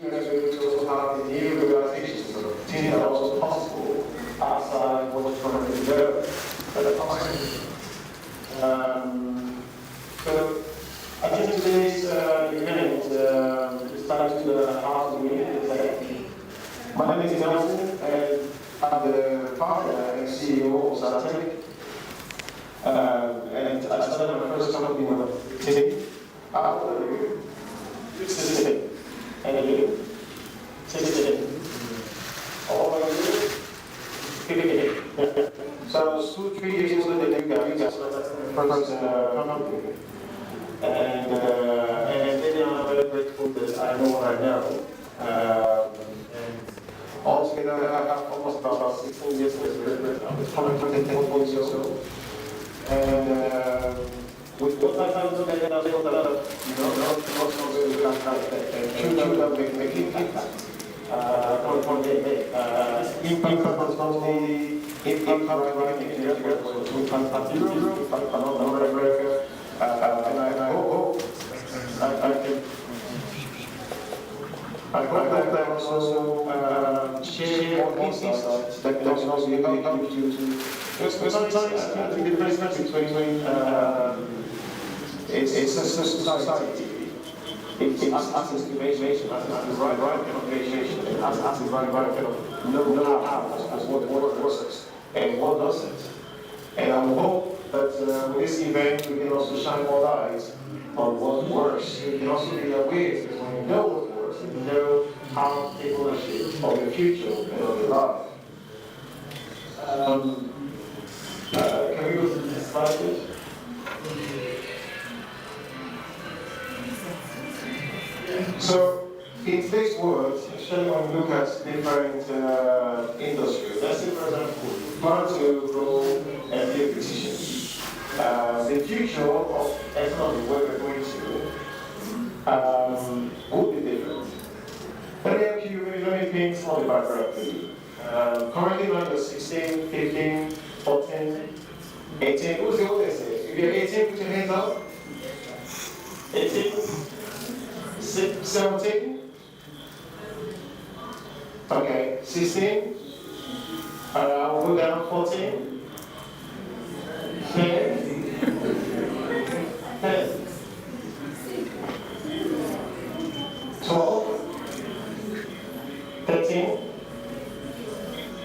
Because we need to also have the new realizations of things that are also possible outside what's currently developed at the time. So I think today's event is titled How to Win Executive. My name is Nelson, and I'm the founder and CEO of Zarttalent. And I started my first company when I was 15. How old are you? 16. And you? 16. How old are you? 15. So I was 2-3 years older than you guys. I started my first company. And then I'm very grateful that I know what I know. Altogether, I have almost about 16 years of experience. I was probably 10 years old. And with what I found out that I was able to, not make impact. Impact was not only impact right in Nigeria, but also impact in Europe, impact North America. And I hope I hope that also share more insights that can also help you to. Because sometimes I think the difference between it's a society. It's access to information, as the right kind of information, and as the right kind of know-how as what works and what doesn't. And I hope that with this event we can also shine more light on what works. You can also be aware, because when you know what works, and you know how to take ownership of your future and of your life. Can we go to the next slide, please? So, in today's world, especially when we look at different industries, let's say, for example, plan to grow and be a physician. The future of economy, where we're going to, would be different. Let me paint some of the background for you. Currently, when you're 16, 15, 14, 18, who's the oldest age? If you're 18, put your hands up. 18? 17? Okay, 16? We'll go down 14? 10? 10? 12? 13?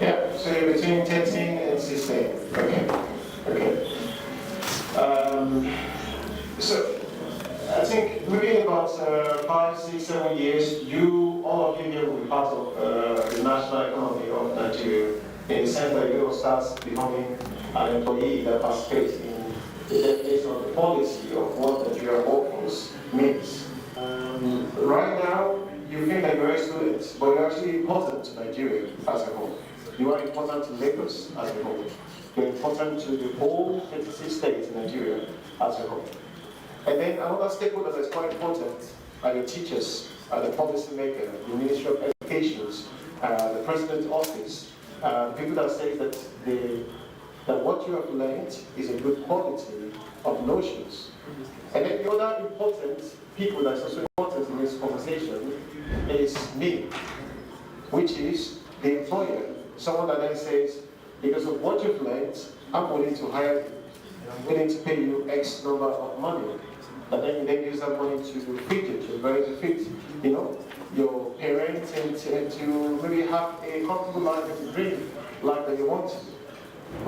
Yeah, so you're between 13 and 16. Okay. So I think within about 5, 6, 7 years, all of you here will be part of the national economy of Nigeria, in the sense that you will start becoming an employee that participates in the definition of the policy of what Nigeria workforce means. Right now, you think that you're a student, but you're actually important to Nigeria as a whole. You are important to Lagos as a whole. You're important to the whole 36 states in Nigeria as a whole. And then another stakeholder that's quite important are your teachers, the policymakers, the Ministry of Education, the President's office, people that say that what you have learned is a good quality of notions. And then the other important people that's also important in this conversation is me, which is the employer. Someone that then says, because of what you've learned, I'm willing to hire you. I'm willing to pay you X number of money. And then you then use that money to feed your children, to feed, your parents, and to maybe have a comfortable life and to dream life that you want to.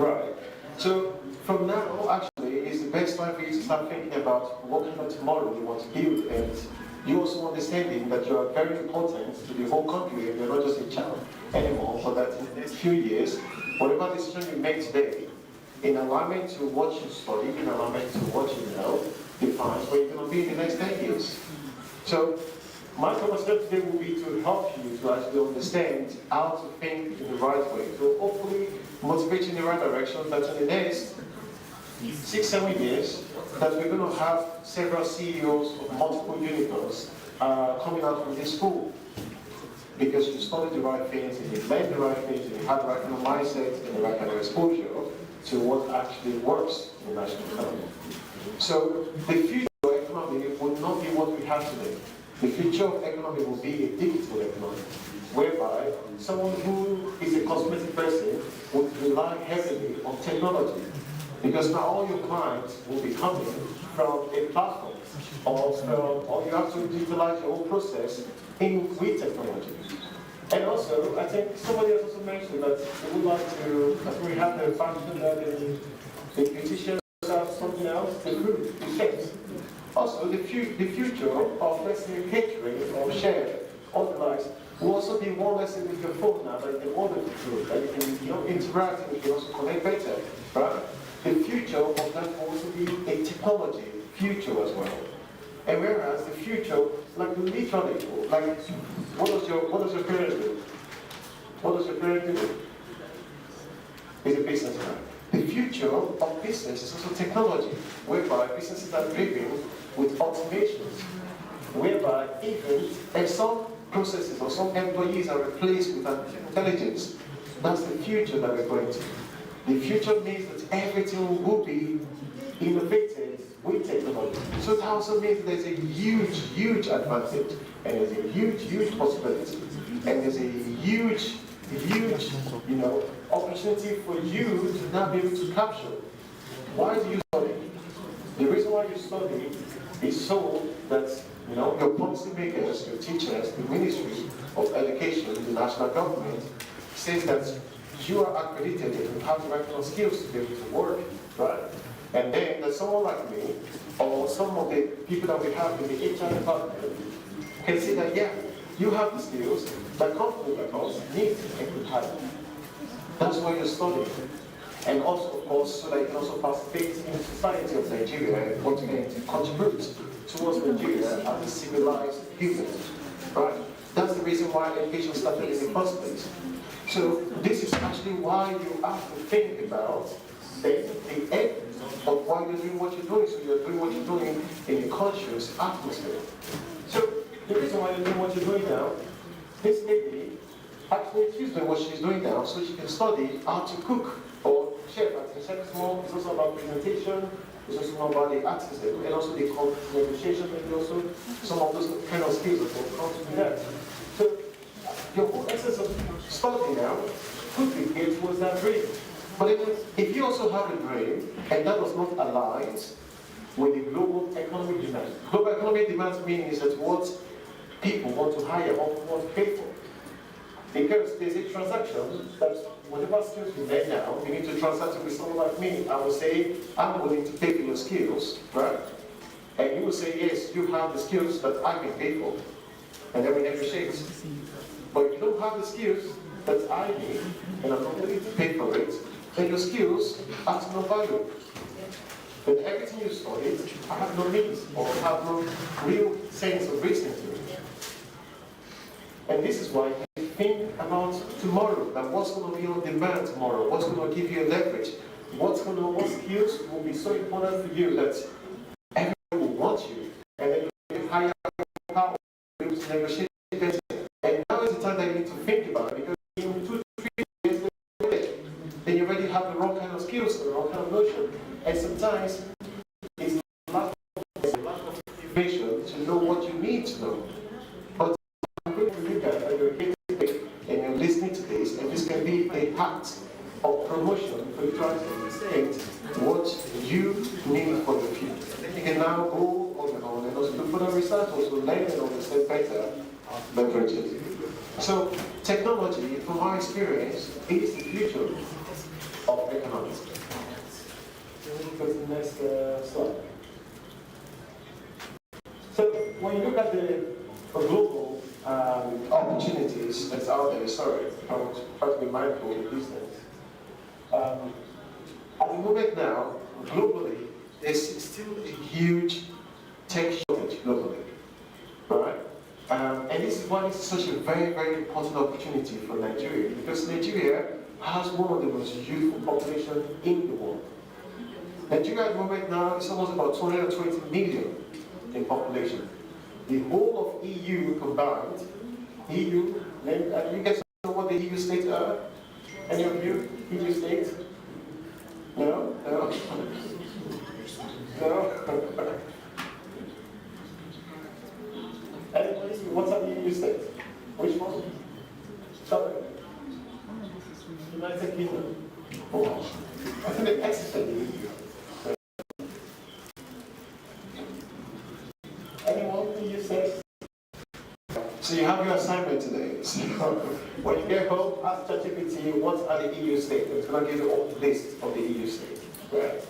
Right. So from now, actually, is the best time for you to start thinking about what kind of tomorrow you want to build, and you also understanding that you are very important to the whole country, and you're not just a child anymore, but that in the next few years, whatever decision you make today, in alignment to what you study, in alignment to what you know, defines where you're going to be in the next 10 years. So my concept today will be to help you to actually understand how to think in the right way. So hopefully motivate you in the right direction, that in the next 6, 7 years, that we're going to have several CEOs of multiple unicorns coming out from this school. Because you studied the right things, and you learned the right things, and you had the right kind of mindset and the right kind of exposure to what actually works in the national economy. So the future economy will not be what we have today. The future of economy will be a digital economy, whereby someone who is a cosmetic person would rely heavily on technology. Because now all your clients will be coming from a platform, or you have to digitalize your whole process with technology. And also, I think somebody else also mentioned that we would like to, as we have the function that the beauticians have something else, the food, the chefs. Also, the future of, let's say, catering or share, organized, will also be more or less with your phone now, like the order food, that you can interact and you can also connect better, right? The future of that will also be a technology future as well. And whereas the future, like literally, like what does your parent do? What does your parent do? Is a businessman. The future of business is also technology, whereby businesses are driven with automations, whereby even if some processes or some employees are replaced with intelligence, that's the future that we're going to. The future means that everything will be innovated with technology. So that also means there's a huge, huge advantage, and there's a huge, huge possibility, and there's a huge, huge, opportunity for you to now be able to capture. Why do you study? The reason why you study is so that your policymakers, your teachers, the Ministry of Education, the national government says that you are accredited and you have the right kind of skills to be able to work, right? And then there's someone like me, or some of the people that we have in the HR department, can say that, yeah, you have the skills that companies like us need and could have. That's why you're studying. And also, of course, so that you can also participate in the society of Nigeria and once again to contribute towards Nigeria as a civilized human, right? That's the reason why education started in the first place. So this is actually why you have to think about the end of why you're doing what you're doing. So you're doing what you're doing in a conscious atmosphere. So the reason why you're doing what you're doing now, this lady, actually she's doing what she's doing now so she can study how to cook or chef. I think chef is also about presentation, it's also more about the artisan, and also the negotiation, and also some of those kind of skills that will come to that. So your whole essence of study now could be geared towards that dream. But if you also have a dream, and that was not aligned with the global economic demand. Global economic demand means that what people want to hire or want to pay for. Because there's a transaction that whatever skills you learn now, you need to transact it with someone like me. I will say, I'm willing to pay for your skills, right? And you will say, yes, you have the skills that I can pay for. And then we negotiate. But if you don't have the skills that I need, and I'm not willing to pay for it, then your skills have no value. Then everything you studied, I have no means or have no real sense of reasoning to it. And this is why you think about tomorrow, that what's going to be on demand tomorrow, what's going to give you a leverage, what skills will be so important for you that everyone will want you, and then you get higher power, to be able to negotiate better. And now is the time that you need to think about it, because in 2-3 years, then you already have the wrong kind of skills, the wrong kind of notion. And sometimes it's a lack of information to know what you need to know. But I'm going to look at you're here today and you're listening to this, and this can be a act of promotion for you to understand what you need for your future. You can now go on your own and also do further research, also learn and understand better, leverage it. So technology, from my experience, is the future of economics. Go to the next slide. So when you look at the global opportunities that's out there, sorry, I'm trying to be mindful of these things. At the moment now, globally, there's still a huge tech shortage globally, right? And this is why this is such a very, very important opportunity for Nigeria, because Nigeria has one of the most youthful populations in the world. Nigeria at the moment now is almost about 220 million in population. The whole of EU combined, EU, and you guys know what the EU states are? Any of you? EU states? No? No? No? And EU state. Which one? Sorry. United Kingdom. Oh, I think they exited the EU. Anyone EU state? So you have your assignment today. So when you get home, ask ChatGPT what are the EU states. It's going to give you all the list of the EU states. Right?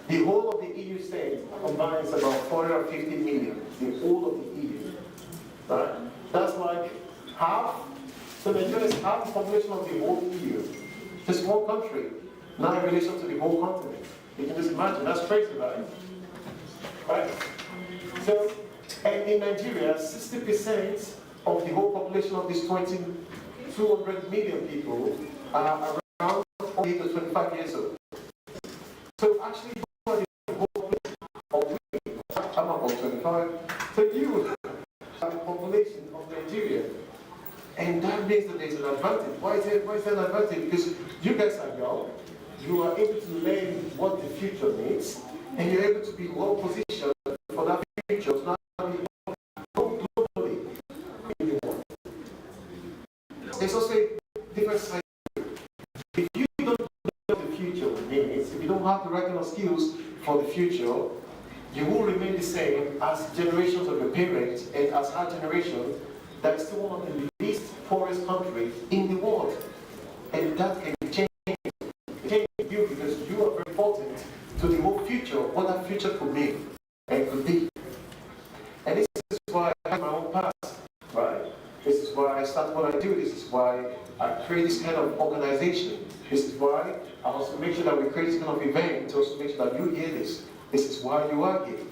The whole of the EU states combines about 450 million. The whole of the EU. Right? That's like half. So Nigeria is half the population of the whole EU. Just one country. Now in relation to the whole continent. You can just imagine. That's crazy, right? Right? So, and in Nigeria, 60% of the whole population of these 200 million people are around 8 to 25 years old. So actually, you are the whole population of women. I'm about 25. So you are the population of Nigeria. And that means that there's an advantage. Why is there an advantage? Because you guys are young, you are able to learn what the future needs, and you're able to be well positioned for that future. So globally in the world. There's also a different side. If you don't know what the future needs, if you don't have the right kind of skills for the future, you will remain the same as generations of your parents and as our generation that is still one of the least poorest countries in the world. And that can change you because you are very important to the whole future, what that future could mean and could be. And this is why I have my own path, right? This is why I start what I do. This is why I create this kind of organization. This is why I also make sure that we create this kind of event to also make sure that you hear this. This is why you are here,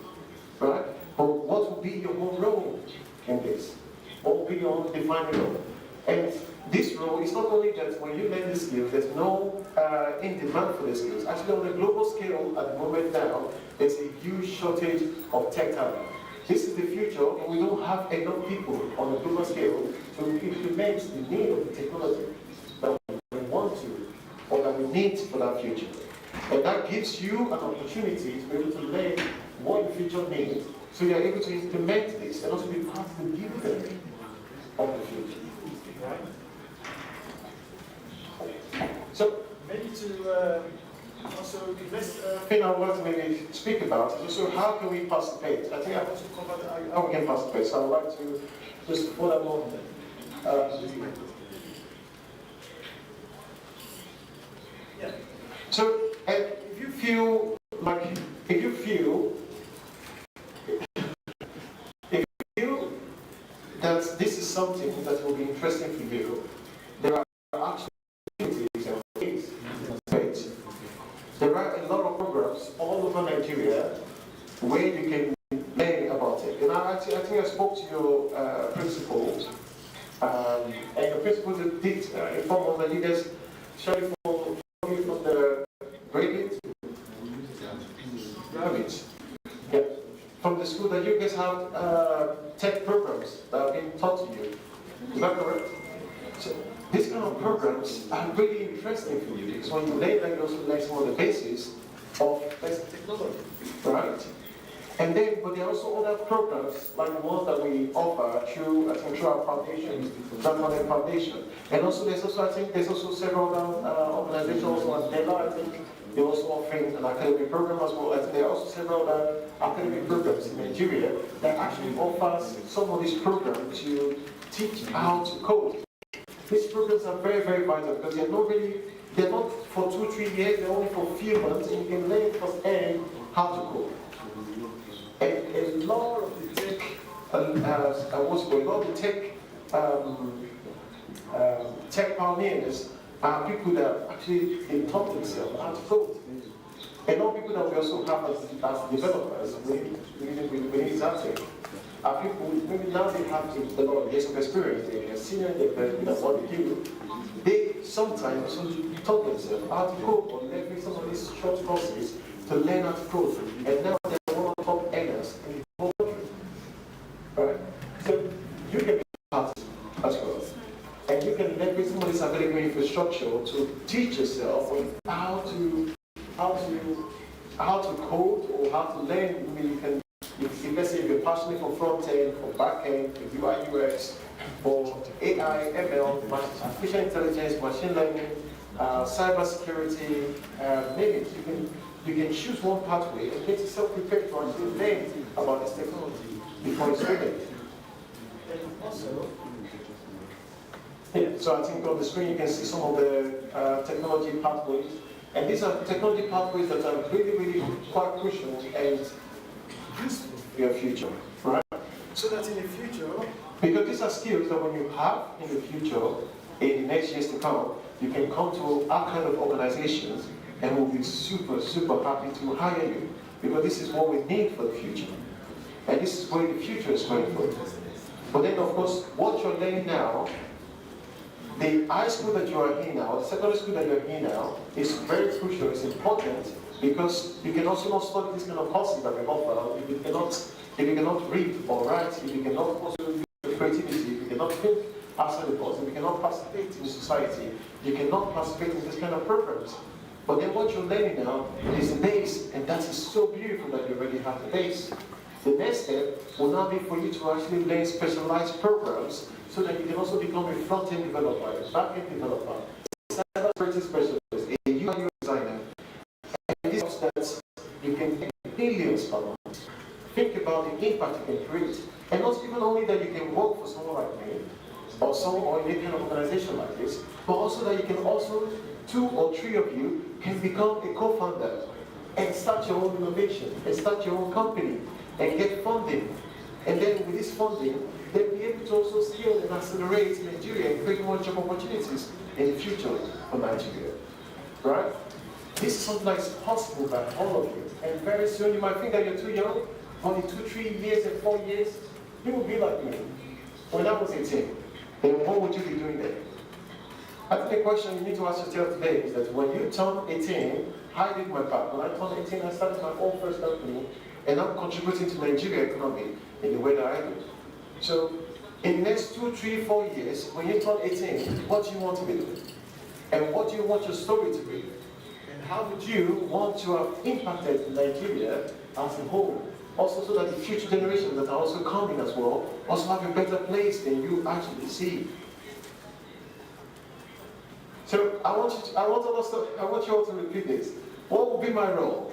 right? But what will be your own role in this? What will be your own defining role? And this role is not only that when you learn the skills, there's no in demand for the skills. Actually, on a global scale at the moment now, there's a huge shortage of tech talent. This is the future, and we don't have enough people on a global scale to implement the need of the technology that we want to, or that we need for that future. And that gives you an opportunity to be able to learn what the future needs, so you're able to implement this and also be part of the building of the future. Right? So maybe to also the next thing I want to maybe speak about is also how can we participate. I think I've also covered how we can participate, so I'd like to just follow along. Yeah. So if you feel that this is something that will be interesting for you, there are actually opportunities and ways. There are a lot of programs all over Nigeria where you can learn about it. And I think I spoke to your principals, and your principals did inform us that you guys started from the graduates, yeah, from the school that you guys have tech programs that are being taught to you. Is that correct? So these kind of programs are really interesting for you because when you learn that, you also learn some of the basis of basic technology, right? And then, but there are also other programs like the ones that we offer through, I think, through our foundation, Zarttalent Foundation. And also, I think there's also several other organizations, also as Dela, I think they're also offering an academic program as well. I think there are also several other academic programs in Nigeria that actually offers some of these programs to teach how to code. These programs are very, very vital because they're not for 2-3 years, they're only for a few months, and you can learn firsthand how to code. And a lot of the tech, a lot of the tech pioneers are people that actually they taught themselves how to code. And all people that we also have as developers within Zarttalent are people maybe now they have a lot of years of experience, they're senior, they're very good at what they do. They sometimes also taught themselves how to code or leverage some of these short courses to learn how to code. And now they're one of the top earners in the whole country. Right? So you can be part as well. And you can leverage some of this available infrastructure to teach yourself how to code or how to learn. I mean, you can if let's say you're passionate for front end, for back end, for UI UX, for AI, ML, artificial intelligence, machine learning, cyber security, maybe you can choose one pathway and get yourself prepared to actually learn about this technology before it's ready. And also, yeah, so I think on the screen you can see some of the technology pathways. And these are technology pathways that are really, really quite crucial and useful for your future, right? So that in the future, because these are skills that when you have in the future, in the next years to come, you can come to our kind of organizations and we'll be super, super happy to hire you. Because this is what we need for the future. And this is where the future is going for. But then of course, what you're learning now, the high school that you are in now, the secondary school that you're in now, is very crucial, it's important, because you can also not study this kind of courses that we offer if you cannot read or write, if you cannot also use your creativity, if you cannot think outside the box, if you cannot participate in society, you cannot participate in this kind of programs. But then what you're learning now is the base, and that is so beautiful that you already have the base. The next step will now be for you to actually learn specialized programs so that you can also become a front-end developer, a back-end developer, a cybersecurity specialist, a UI designer. And this is that you can make millions per month. Think about the impact you can create. And not even only that you can work for someone like me, or in any kind of organization like this, but also that you can also, 2 or 3 of you can become a co-founder and start your own innovation, and start your own company, and get funding. And then with this funding, they'll be able to also scale and accelerate Nigeria and create more job opportunities in the future for Nigeria. Right? This is something that is possible by all of you. And very soon you might think that you're too young, only 2, 3 years and 4 years, you will be like me. When I was 18, then what would you be doing then? I think the question you need to ask yourself today is that when you turn 18, I did my part. When I turned 18, I started my own first company, and I'm contributing to Nigeria economy in the way that I do. So, in the next 2, 3, 4 years, when you turn 18, what do you want to be doing? And what do you want your story to be? And how would you want to have impacted Nigeria as a whole? Also so that the future generations that are also coming as well, also have a better place than you actually see. So I want you all to repeat this. What will be my role?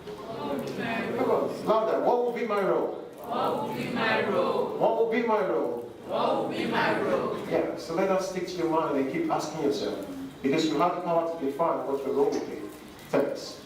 Come on, louder. What will be my role? What will be my role? What will be my role? What will be my role? Yeah, so let us stick to your mind and keep asking yourself. Because you have the power to define what your role will be. Thanks.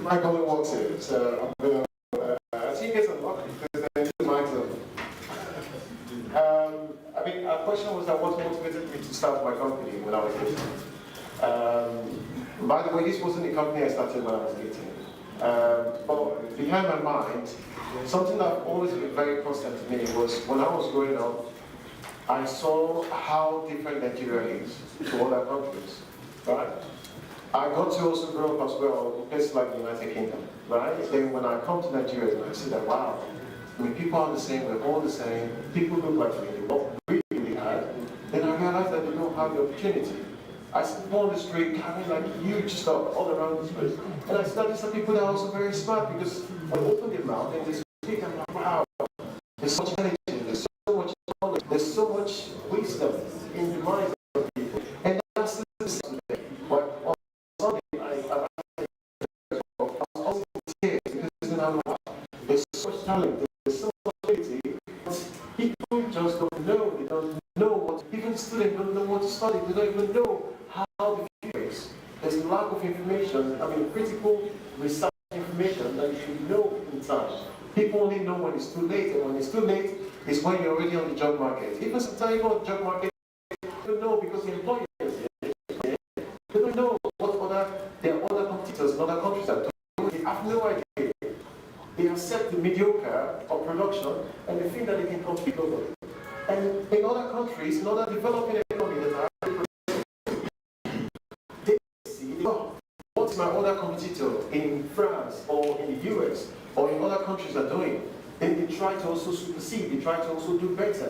My colleague works here, so I'm going to, I think it's unlocked because then the mic's on. I mean, our question was that what motivated me to start my company when I was 18. By the way, this wasn't the company I started when I was 18. But behind my mind, something that always been very constant to me was when I was growing up, I saw how different Nigeria is to other countries, right? I got to also grow up as well in places like the United Kingdom, right? Then when I come to Nigeria, I see that, wow, I mean, people are the same, we're all the same, people look like me, they work really hard. Then I realized that they don't have the opportunity. I see people on the street carrying like huge stuff all around the street. And I started some people that are also very smart because when they open their mouth and they speak, I'm like, wow, there's so much energy, there's so much knowledge, there's so much wisdom in the minds of people. And that's the same thing. There's so much talent, there's so much ability, but people just don't know, they don't know what, even students don't know what to study, they don't even know how the future is. There's a lack of it's too late, and when it's too late, it's when you're already on the job market. Even sometimes you're on the job market, you don't know because the employers, they don't know what there are other competitors in other countries are doing. They have no idea. They accept the mediocre of production and they think that they can compete globally. And in other countries, in other developing economies that are they see, oh, what's my other competitor in France or in the US or in other countries are doing? Then they try to also supersede, they try to also do better.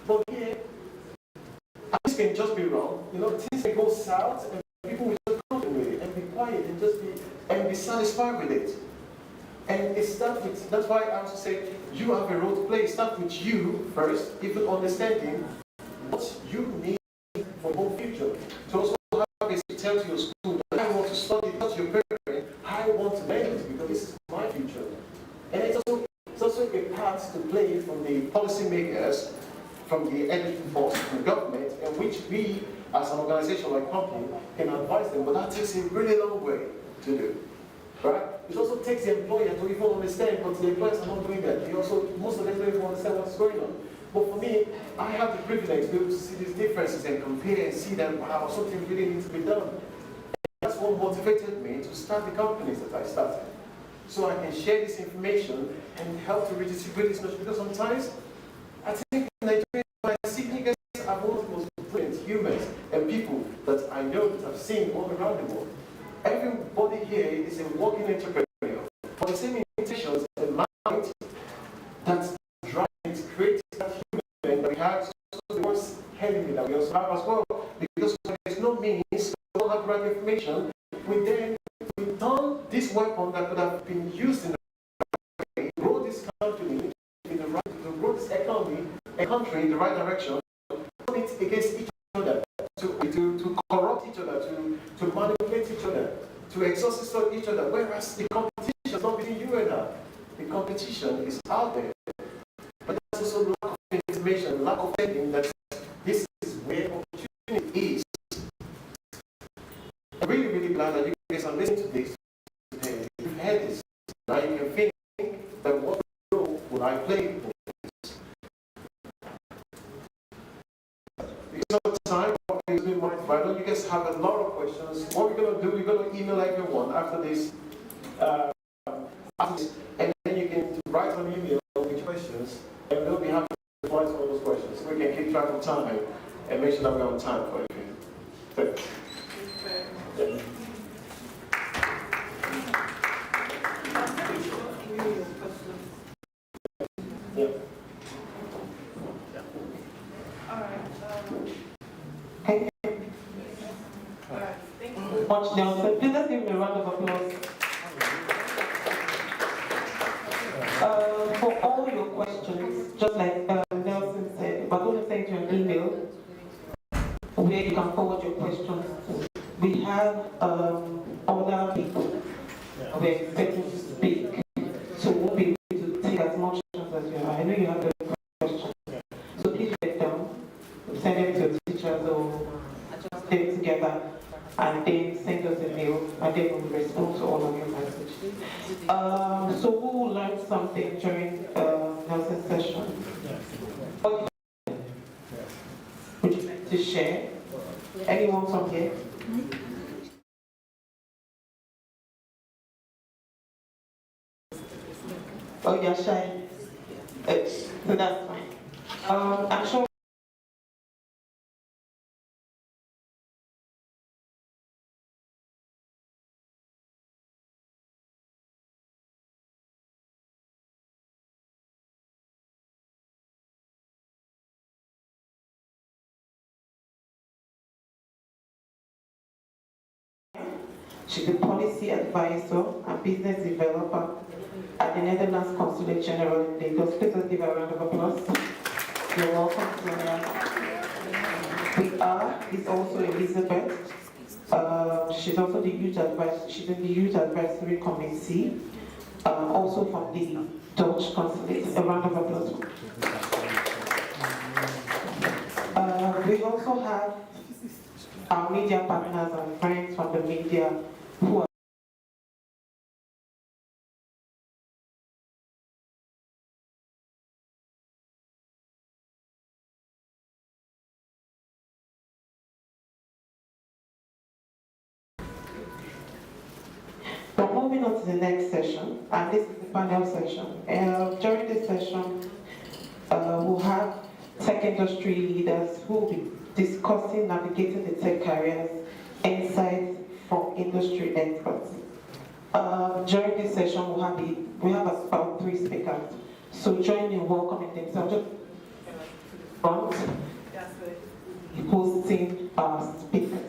But here, this can just be wrong. You know, things can go south and people will just come with it and be quiet and be satisfied with it. And it starts with, that's why I also say, you have a role to play. It starts with you first, even understanding what you need for your future. To also have a tell to your school that I want to study, not your parent, I want to learn it because this is my future. And it's also a part to play from the policymakers, from the education force, from the government, in which we, as an organization like company, can advise them. But that takes a really long way to do. Right? It also takes the employer to even understand, but the employers are not doing that. Most of them don't even understand what's going on. But for me, I have the privilege to be able to see these differences and compare and see that, wow, something really needs to be done. And that's what motivated me to start the companies that I started. So I can share this information and help to redistribute this knowledge. Because sometimes, I think in Nigeria, when I see niggas, are one of the most brilliant humans and people that I know that I've seen all around the world. Everybody here is a working entrepreneur. For the same intentions and mind that drives and creates that human that we have, so the worst enemy that we also have as well. Because when there's no means, we don't have the right information, we turn this weapon that could have been used in the right way, grow this company in the right, to grow this economy, a country in the right direction, turn it against each other, to corrupt each other, to manipulate each other, to exhaust each other, whereas the competition is not between you and I. The competition is out there. But there's also lack of information, lack of thinking that this is where opportunity is. I'm really, really glad that you guys are listening to this today. You've heard this. Now you can think that what role will I play? Because of time, I know you guys have a lot of questions. What we're going to do, we're going to email everyone after this, and then you can write an email with questions, and we'll be happy to reply to all those questions. So we can keep track of time and make sure that we're on time for everything. Thanks. Yeah. Much Nelson. Please let's give him a round of applause. For all your questions, just like Nelson said, we're going to send you an email where you can forward your questions to. We have other people we're expecting to speak, so we won't be able to take as much questions as you have. I know you have a question, so please write down, send them to your teachers or just them together, and then send us a mail, and then we'll respond to all of your messages. So we will learn something during Nelson's session. What would you like to share? Anyone from here? Oh, you're shy. So that's fine. I'm sure. She's a policy advisor and business developer at the Netherlands Consulate General in Lagos. Please let's give her a round of applause. You're welcome, Sonia. Is also Elizabeth. She's also the youth advisor. She's in the youth advisory committee, also from the Dutch Consulate. A round of applause. We also have our media partners and friends from the media who are But moving on to the next session, and this is the panel session. During this session, we'll have tech industry leaders who will be discussing navigating the tech careers, insights from industry experts. During this session, we have about 3 speakers. So join me in welcoming them. So just front, hosting our speakers.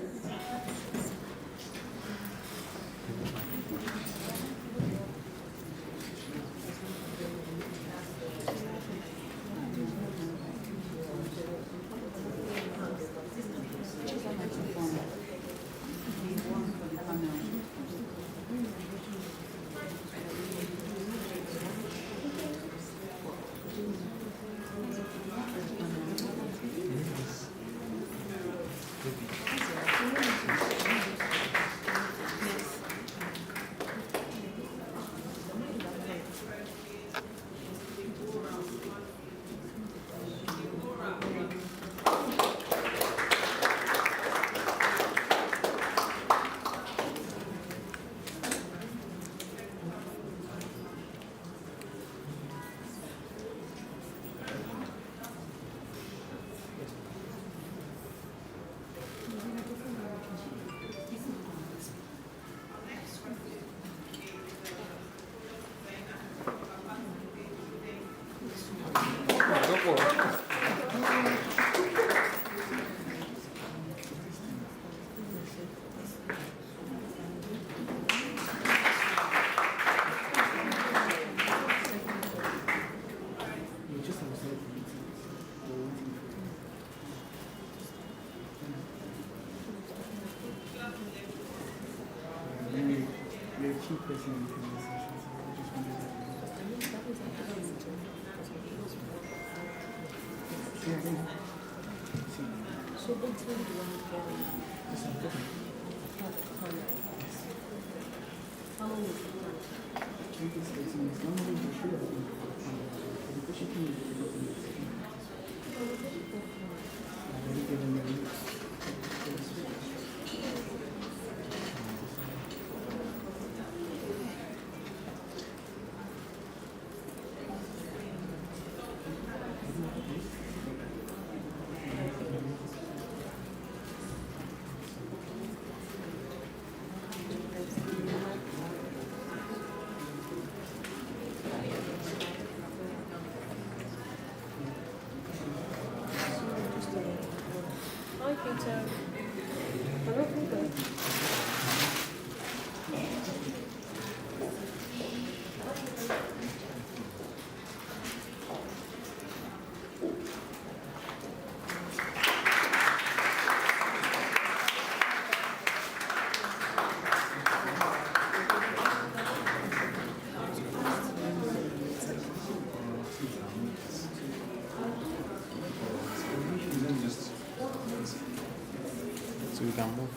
So we can move.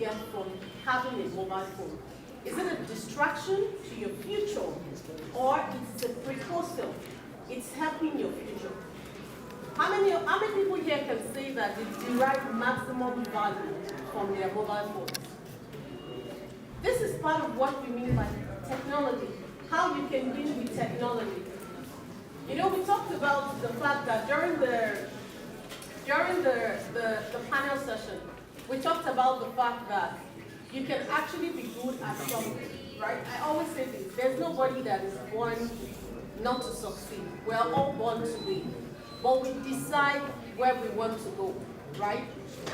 get from having a mobile phone? Is it a distraction to your future, or it's a precursor? It's helping your future. How many people here can say that they derive maximum value from their mobile phones? This is part of what we mean by technology, how you can win with technology. You know, we talked about the fact that during the panel session, we talked about the fact that you can actually be good at something, right? I always say this, there's nobody that is born not to succeed. We're all born to win. But we decide where we want to go, right?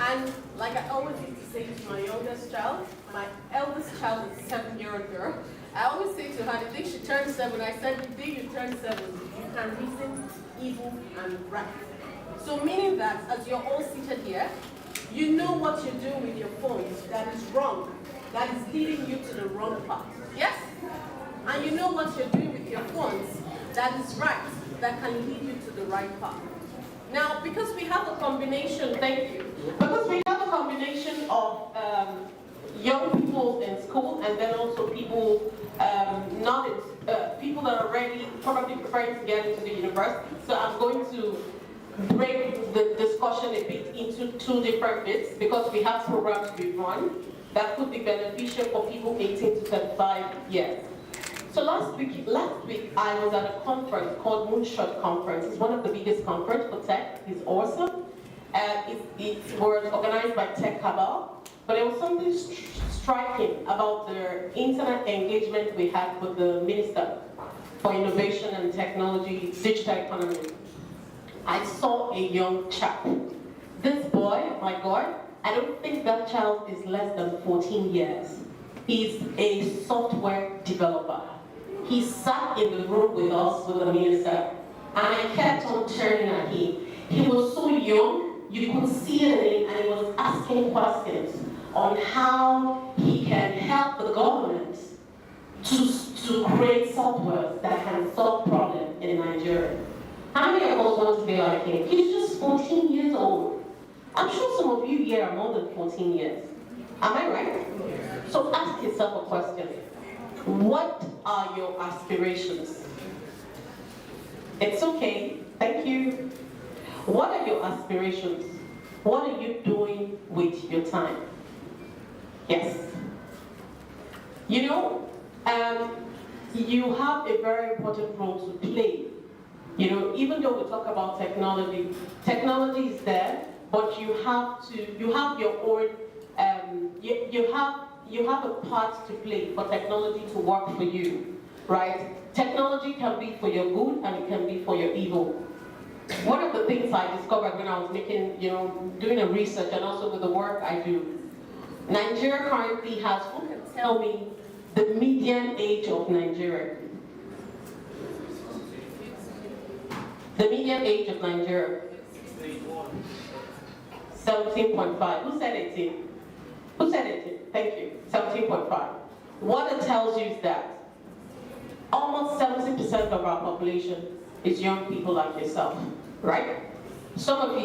And like I always used to say to my youngest child, my eldest child is a 7-year-old girl, I always say to her, the day she turned 7, I said, the day you turn 7, you can reason evil and right. So meaning that, as you're all seated here, you know what you're doing with your phones that is wrong, that is leading you to the wrong path. Yes? And you know what you're doing with your phones that is right, that can lead you to the right path. Now, because we have a combination, thank you, because we have a combination of young people in school and then also people people that are already probably preparing to get into the university. So I'm going to break the discussion a bit into 2 different bits because we have programs we run that could be beneficial for people 18 to 35 years. So last week I was at a conference called Moonshot Conference. It's one of the biggest conferences for tech. It's awesome. It was organized by Tech Cabal, but there was something striking about the internet engagement we had with the Minister for Innovation and Technology, Digital Economy. I saw a young chap. This boy, my God, I don't think that child is less than 14 years. He's a software developer. He sat in the room with us, with the minister, and I kept on turning at him. He was so young, you could see it in him, and he was asking questions on how he can help the government to create software that can solve problems in Nigeria. How many of us want to be like him? He's just 14 years old. I'm sure some of you here are more than 14 years. Am I right? So ask yourself a question. What are your aspirations? It's okay. Thank you. What are your aspirations? What are you doing with your time? Yes. You know, you have a very important role to play. You know, even though we talk about technology, technology is there, but you have your own, you have a part to play for technology to work for you, right? Technology can be for your good and it can be for your evil. One of the things I discovered when I was doing a research and also with the work I do, Nigeria currently has, who can tell me the median age of Nigeria? The median age of Nigeria? 17.5. Who said 18? Who said 18? Thank you. 17.5. What it tells you is that almost 70% of our population is young people like yourself, right? Some of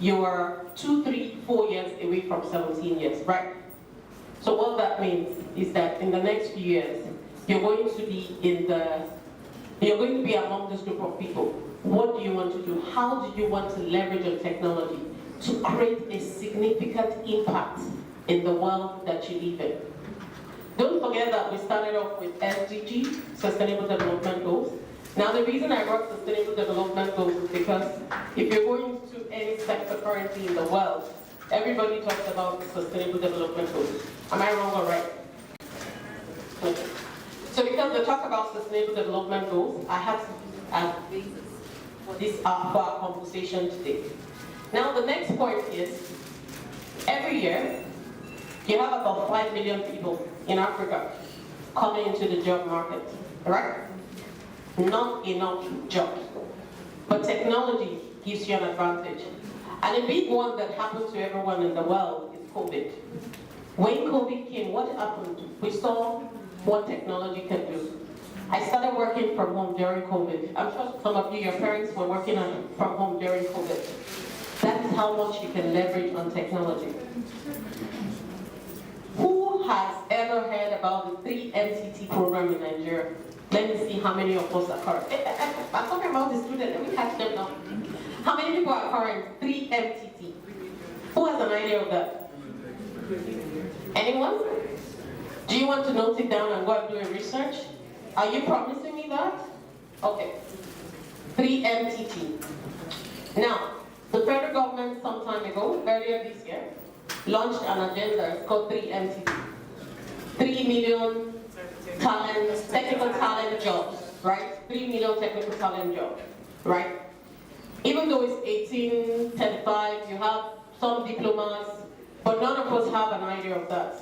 you are 2, 3, 4 years away from 17 years, right? So what that means is that in the next few years, you're going to be among this group of people. What do you want to do? How do you want to leverage your technology to create a significant impact in the world that you live in? Don't forget that we started off with SDG, Sustainable Development Goals. Now the reason I brought Sustainable Development Goals is because if you're going to any sector currently in the world, everybody talks about Sustainable Development Goals. Am I wrong or right? Okay. So because they talk about Sustainable Development Goals, I had to use as a basis for our conversation today. Now the next point is, every year, you have about 5 million people in Africa coming into the job market, right? Not enough jobs. But technology gives you an advantage. And a big one that happened to everyone in the world is COVID. When COVID came, what happened? We saw what technology can do. I started working from home during COVID. I'm sure some of you, your parents were working from home during COVID. That is how much you can leverage on technology. Who has ever heard about the 3MTT program in Nigeria? Let me see how many of us are current. I'm talking about the students, let me catch them now. How many people are current 3MTT? Who has an idea of that? Anyone? Do you want to note it down and go and do a research? Are you promising me that? Okay. 3MTT. Now, the federal government some time ago, earlier this year, launched an agenda called 3MTT. 3 million talent, technical talent jobs, right? 3 million technical talent jobs, right? Even though it's 1835, you have some diplomas, but none of us have an idea of that.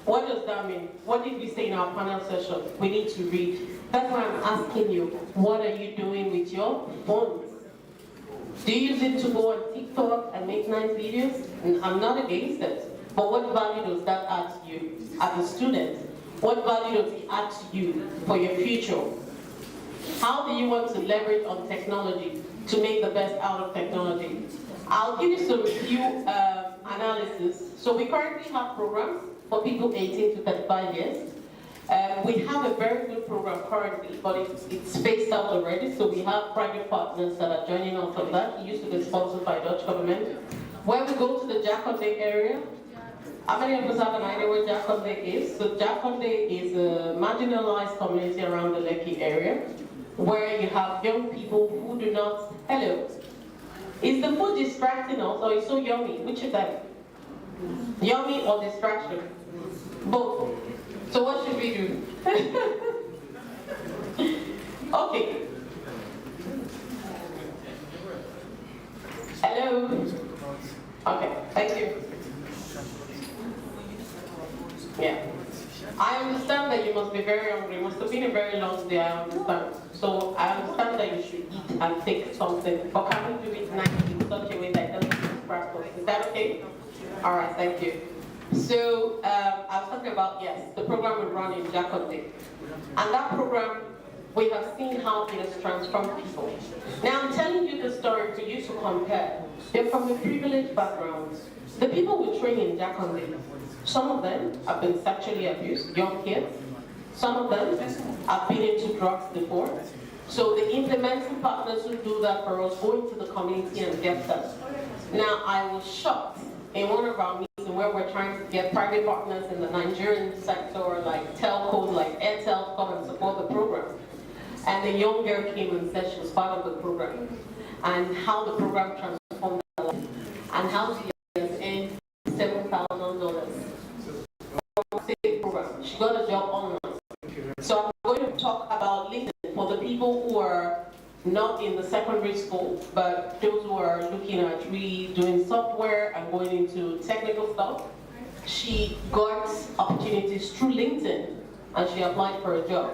What does that mean? What did we say in our panel session? We need to read. That's why I'm asking you, what are you doing with your phones? Do you use it to go on TikTok and make nice videos? And I'm not against it, but what value does that add to you as a student? What value does it add to you for your future? How do you want to leverage on technology to make the best out of technology? I'll give you some few analysis. So we currently have programs for people 18 to 35 years. We have a very good program currently, but it's spaced out already, so we have private partners that are joining us on that. It used to be sponsored by Dutch government. When we go to the Jakonde area, how many of us have an idea where Jakonde is? So Jakonde is a marginalized community around the Lekki area, where you have young people who do not, hello. Is the food distracting us, or is so yummy? Which is that? Yummy or distraction? Both. So what should we do? Okay. Hello? Okay, thank you. Yeah. I understand that you must be very hungry. It must have been a very long day, I understand. So I understand that you should eat and take something, but can we do it nicely in such a way that it doesn't distract us? Is that okay? All right, thank you. So I was talking about, yes, the program we run in Jakonde. And that program, we have seen how it has transformed people. Now I'm telling you the story for you to compare. They're from a privileged background. The people we train in Jakonde, some of them have been sexually abused, young kids. Some of them have been into drugs before. So the implementing partners who do that for us go into the community and get that. Now I was shocked in one of our meetings where we're trying to get private partners in the Nigerian sector, like telcos, like Airtel, to come and support the program. And the young girl came and said she was part of the program, and how the program transformed her life, and how she has earned $7,000 from the program. She got a job online. So I'm going to talk about LinkedIn for the people who are not in the secondary school, but those who are looking at really doing software and going into technical stuff. She got opportunities through LinkedIn, and she applied for a job.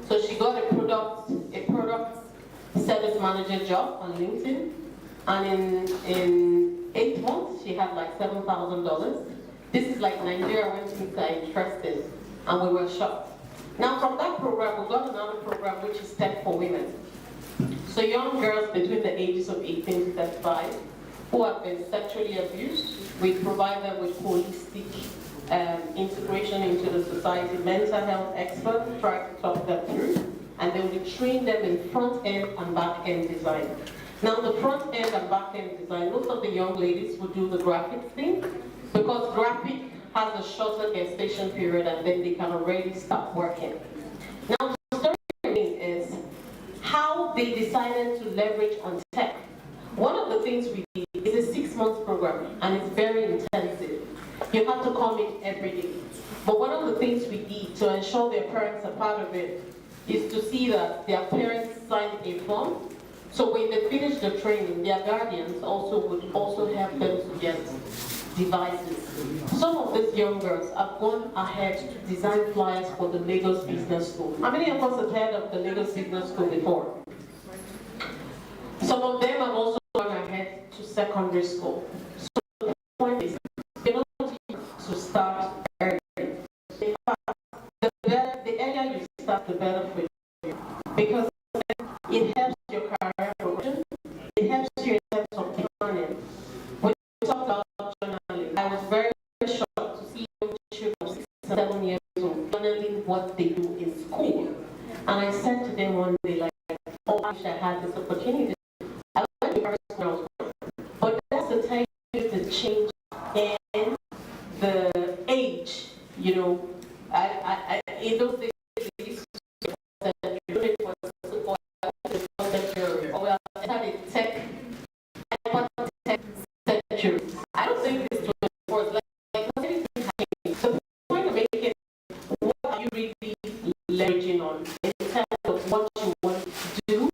So she got a product service manager job on LinkedIn, and in 8 months she had like $7,000. This is like Nigeria when things are interested, and we were shocked. Now from that program, we got another program which is Tech for Women. So young girls between the ages of 18 to 35 who have been sexually abused, we provide them with holistic integration into the society. Mental health experts try to talk them through, and then we train them in front-end and back-end design. Now the front-end and back-end design, most of the young ladies will do the graphics thing, because graphic has a shorter gestation period and then they can already start working. Now the story is how they decided to leverage on tech. One of the things we did is a 6-month program, and it's very intensive. You have to come in every day. But one of the things we did to ensure their parents are part of it is to see that their parents signed a form. So when they finish the training, their guardians would also help them to get devices. Some of these young girls have gone ahead to design flyers for the Lagos Business School. How many of us have heard of the Lagos Business School before? Some of them have also gone ahead to secondary school. So the point is, you don't need to start early. In fact, the earlier you start, the better for you. Because it helps your career progression, it helps you in terms of learning. When we talk about journaling, I was very shocked to see young children of 6, 7 years old, journaling what they do in school. And I said to them one day, like, oh, I wish I had this opportunity. I went to first when I was born. But that's the time the change in the age, you know. In those days, they used to say that you do it for support, or we are a tech century. I don't think this 24 is like anything happening. So the point of making it, what are you really leveraging on in terms of what you want to do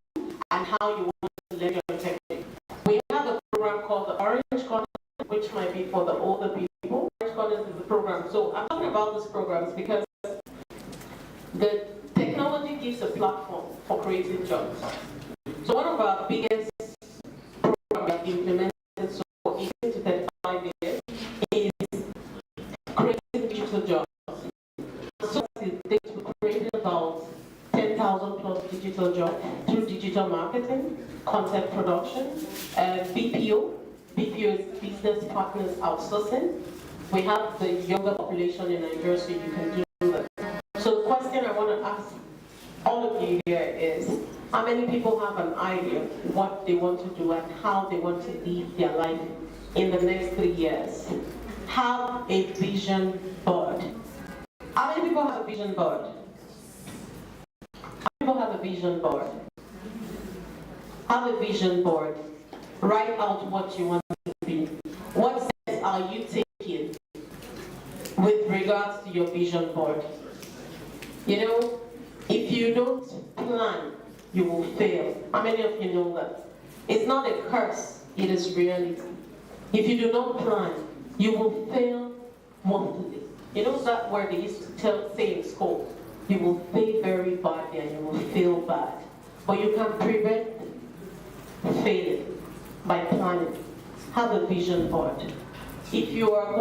and how you want to leverage your technique? We have a program called the Orange Corner, which might be for the older people. Orange Corner is the program. So I'm talking about these programs because the technology gives a platform for creating jobs. So one of our biggest programs we implemented so 18 to 35 years is creating digital jobs. So we created about 10,000 plus digital jobs through digital marketing, content production, BPO. BPO is business partners outsourcing. We have the younger population in Nigeria, so you can do that. So the question I want to ask all of you here is, how many people have an idea what they want to do and how they want to live their life in the next 3 years? Have a vision board. How many people have a vision board? How many people have a vision board? Have a vision board. Write out what you want to be. What steps are you taking with regards to your vision board? You know, if you don't plan, you will fail. How many of you know that? It's not a curse, it is reality. If you do not plan, you will fail monthly. You know that word they used to say in school? You will fail very badly and you will fail bad. But you can prevent failing by planning. Have a vision board. If you are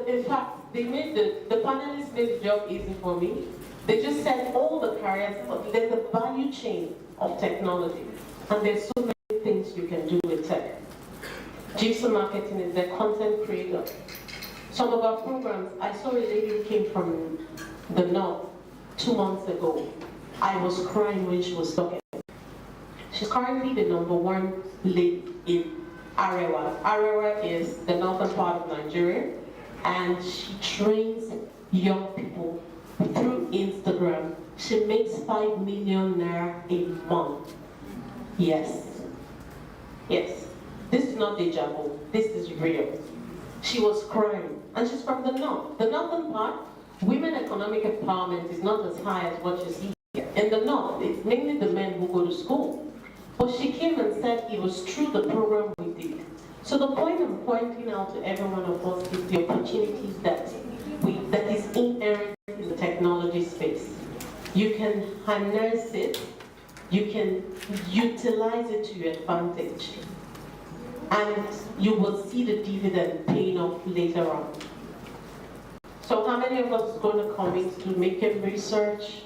in fact, they made the panelists made the job easy for me. They just said all the careers, there's a value chain of technology, and there's so many things you can do with tech. Digital marketing is their content creator. Some of our programs, I saw a lady who came from the north 2 months ago. I was crying when she was talking. She's currently the #1 lady in Arewa. Arewa is the northern part of Nigeria, and she trains young people through Instagram. She makes 5 million naira a month. Yes. Yes. This is not deja vu. This is real. She was crying. And she's from the north. The northern part, women economic empowerment is not as high as what you see here. In the north, it's mainly the men who go to school. But she came and said it was through the program we did. So the point I'm pointing out to every one of us is the opportunities that is inherent in the technology space. You can harness it, you can utilize it to your advantage, and you will see the dividend paying off later on. So how many of us is going to commit to making research,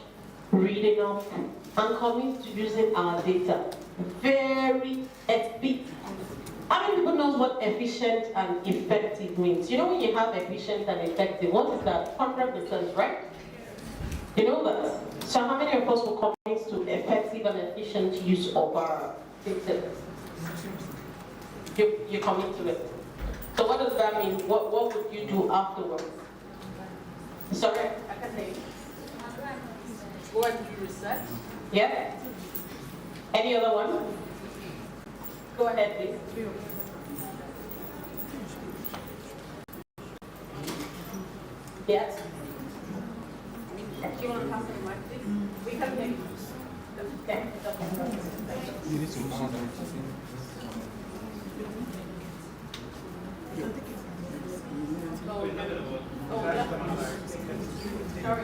reading up, and commit to using our data? Very efficient. How many people knows what efficient and effective means? You know when you have efficient and effective, what is that? 100%, right? You know that. So how many of us will commit to effective and efficient use of our data? You commit to it. So what does that mean? What would you do afterwards? Sorry? I can say, go and do research. Yeah? Any other one? Go ahead, please. Yes? Do you want to pass the mic, please? We can take it. Okay. You need to move on. Oh, yeah. Sorry.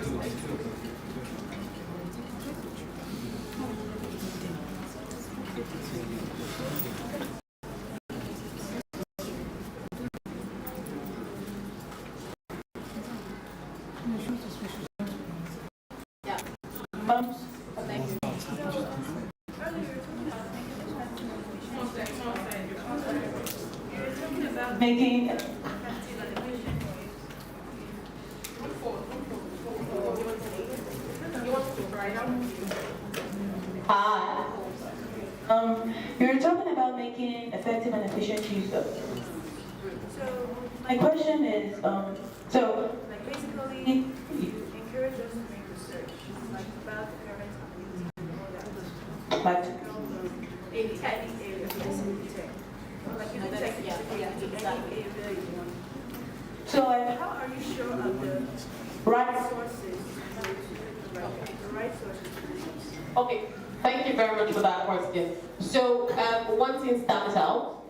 Yeah. Thank you. Making Hi. You were talking about making effective and efficient use of. So my question is, Like basically, encourage us to make research, like about the current activity and all that. but In tech. Yes, in tech. Like you know, tech is any area you want. so How are you sure of the right. sources, the right sources to do this? Okay, thank you very much for that question. So one thing stands out.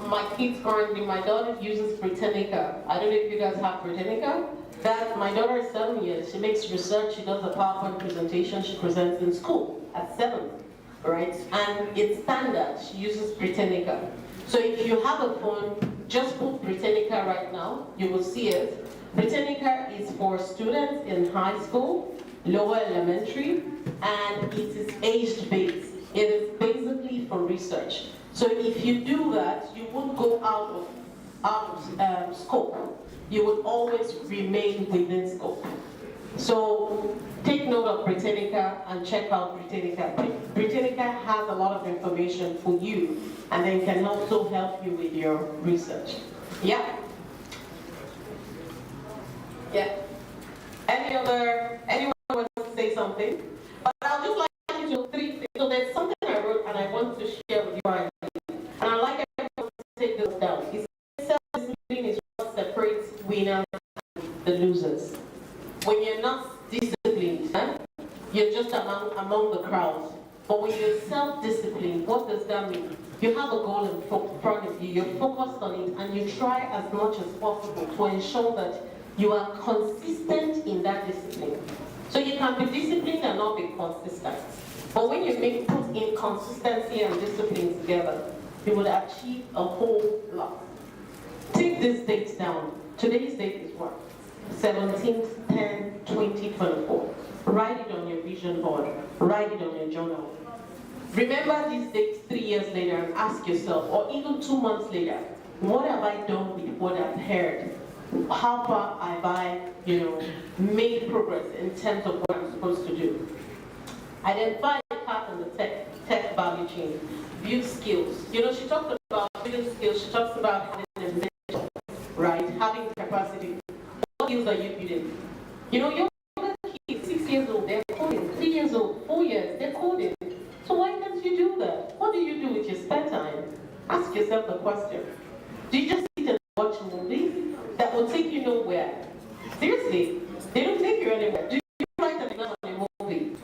My kids currently, my daughter uses Britannica. I don't know if you guys have Britannica. That my daughter is 7 years. She makes research. She does a PowerPoint presentation. She presents in school at 7, right? And it's standard. She uses Britannica. So if you have a phone, just put Britannica right now. You will see it. Britannica is for students in high school, lower elementary, and it is age-based. It is basically for research. So if you do that, you won't go out of scope. You will always remain within scope. So take note of Britannica and check out Britannica. Britannica has a lot of information for you, and then can also help you with your research. Yeah? Yeah. Anyone wants to say something? But I'll just like you to three things. So there's something I wrote and I want to share with you right now. And I'd like everyone to take this down. It says self-discipline is what separates winners and the losers. When you're not disciplined, you're just among the crowd. But when you're self-disciplined, what does that mean? You have a goal in front of you, you're focused on it, and you try as much as possible to ensure that you are consistent in that discipline. So you can be disciplined and not be consistent. But when you put in consistency and discipline together, you will achieve a whole lot. Take this date down. Today's date is what? 17th, 10, 2024. Write it on your vision board. Write it on your journal. Remember these dates 3 years later and ask yourself, or even 2 months later, what have I done with what I've heard? How far have I, made progress in terms of what I'm supposed to do? Identify the path in the tech value chain. Build skills. She talked about building skills. She talks about having a mentor, right? Having capacity. What skills are you building? Your kids, 6 years old, they're coding. 3 years old, 4 years, they're coding. So why can't you do that? What do you do with your spare time? Ask yourself the question. Do you just sit and watch movies that will take you nowhere? Seriously, they don't take you anywhere. Do you write an exam on a movie?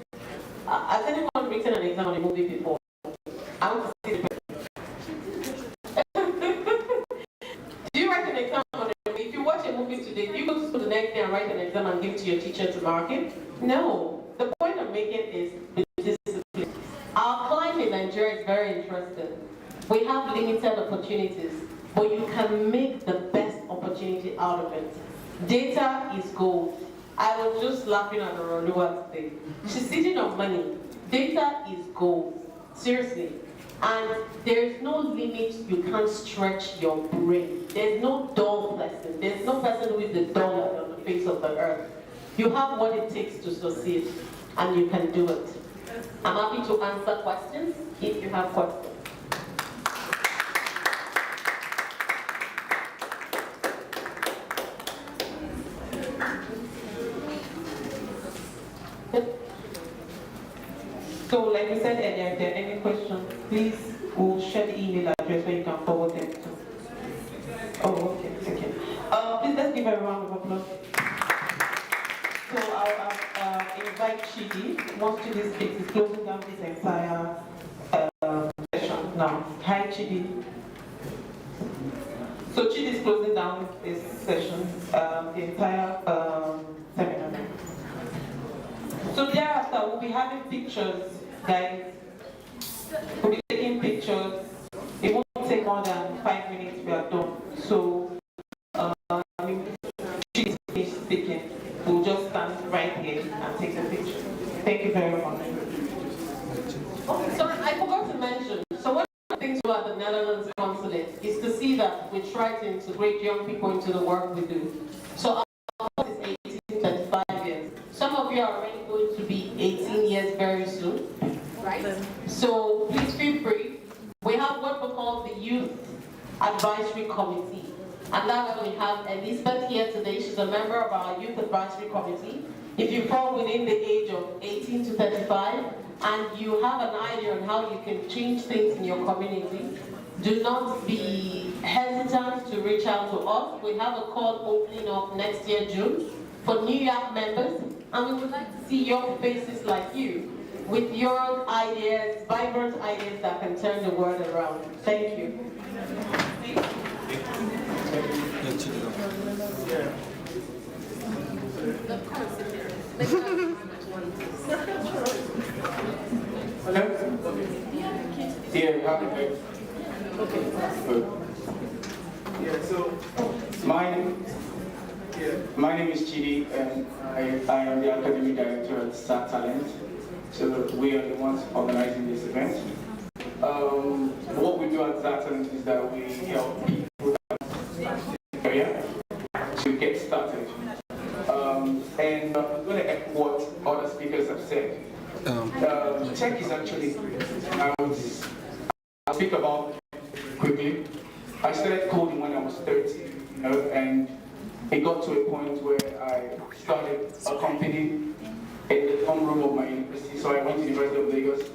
Has anyone written an exam on a movie before? I want to see the Do you write an exam on a movie? If you watch a movie today, do you go to school the next day and write an exam and give it to your teacher to mark it? No. The point I'm making is discipline. Our climate in Nigeria is very interesting. We have limited opportunities, but you can make the best opportunity out of it. Data is gold. I was just laughing at Oroluwa today. She's sitting on money. Data is gold. Seriously. And there's no limit you can't stretch your brain. There's no dull person. There's no person who is the dullest on the face of the earth. You have what it takes to succeed, and you can do it. I'm happy to answer questions if you have questions. So like we said earlier, if there are any questions, please we'll share the email address where you can forward them to. Oh, okay. Please let's give a round of applause. So I'll invite Chidi. Once Chidi speaks, he's closing down this entire session now. Hi, Chidi. So Chidi is closing down this session, the entire seminar. So thereafter, we'll be having pictures, guys. We'll be taking pictures. It won't take more than 5 minutes, we are done. So, she's finished speaking. We'll just stand right here and take the picture. Thank you very much. Oh, sorry, I forgot to mention. So one of the things about the Netherlands consulate is to see that we try to integrate young people into the work we do. So our course is 18 to 25 years. Some of you are already going to be 18 years very soon, right? So please feel free. We have what we call the Youth Advisory Committee. And that's why we have Elizabeth here today. She's a member of our Youth Advisory Committee. If you fall within the age of 18 to 35 and you have an idea on how you can change things in your community, do not be hesitant to reach out to us. We have a call opening up next year, June, for New York members, and we would like to see young faces like you with your ideas, vibrant ideas that can turn the world around. Thank you. So my name is Chidi, and I am the academic director at Zarttalent. So we are the ones organizing this event. What we do at Zarttalent is that we help people area to get started. And I'm going to echo what other speakers have said. Tech is actually, I'll speak about quickly. I started coding when I was 30, and it got to a point where I started a company in the dorm room of my university. So I went to the University of Lagos,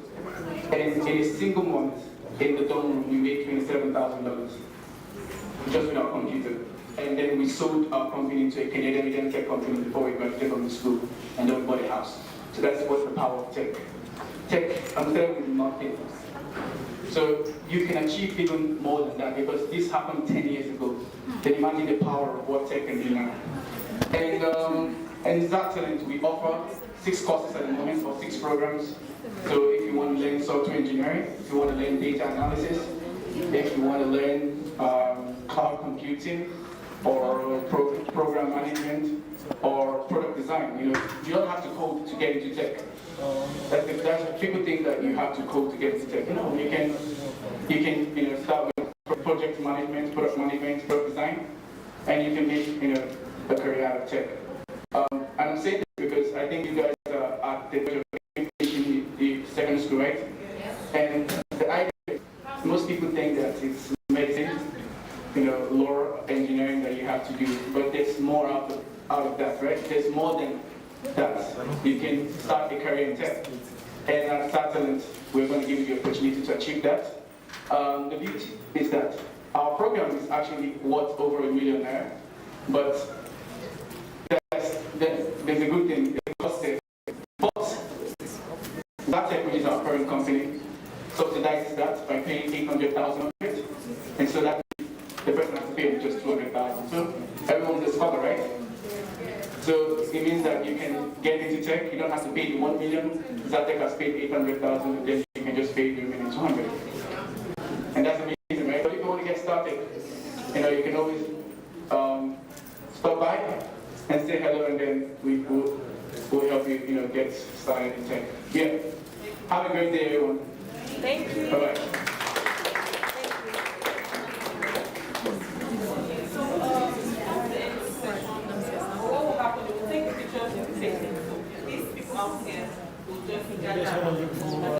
and in a single month in the dorm room, we made $27,000 just with our computer. And then we sold our company to a Canadian tech company before we graduated from the school, and then we bought a house. So that's what's the power of tech. Tech, I'm starting with nothing. So you can achieve even more than that, because this happened 10 years ago. Then imagine the power of what tech can do now. And Zarttalent, we offer 6 courses at the moment, or 6 programs. So if you want to learn software engineering, if you want to learn data analysis, if you want to learn cloud computing, or program management, or product design, you don't have to code to get into tech. That's people think that you have to code to get into tech. You can start with project management, product design, and you can make a career out of tech. And I'm saying this because I think you guys are at the verge of finishing the second school, right? And the idea, most people think that it's medicine, law, engineering that you have to do, but there's more out of that, right? There's more than that. You can start a career in tech. And at Zarttalent, we're going to give you the opportunity to achieve that. The beauty is that our program is actually worth over $1 million, but there's a good thing. It costs it. But Zarttalent, which is our current company, subsidizes that by paying $800,000 of it, and so that the person has to pay just $200,000. So everyone's discovered, right? So it means that you can get into tech. You don't have to pay the $1 million. Zarttalent has paid $800,000, and then you can just pay the remaining $200,000. And that's amazing, right? But if you want to get started, you can always stop by and say hello, and then we'll help you, get started in tech. Yeah. Have a great day, everyone. Thank you. Bye-bye. What will happen? We will take pictures of the same thing. So these people out here will just gather.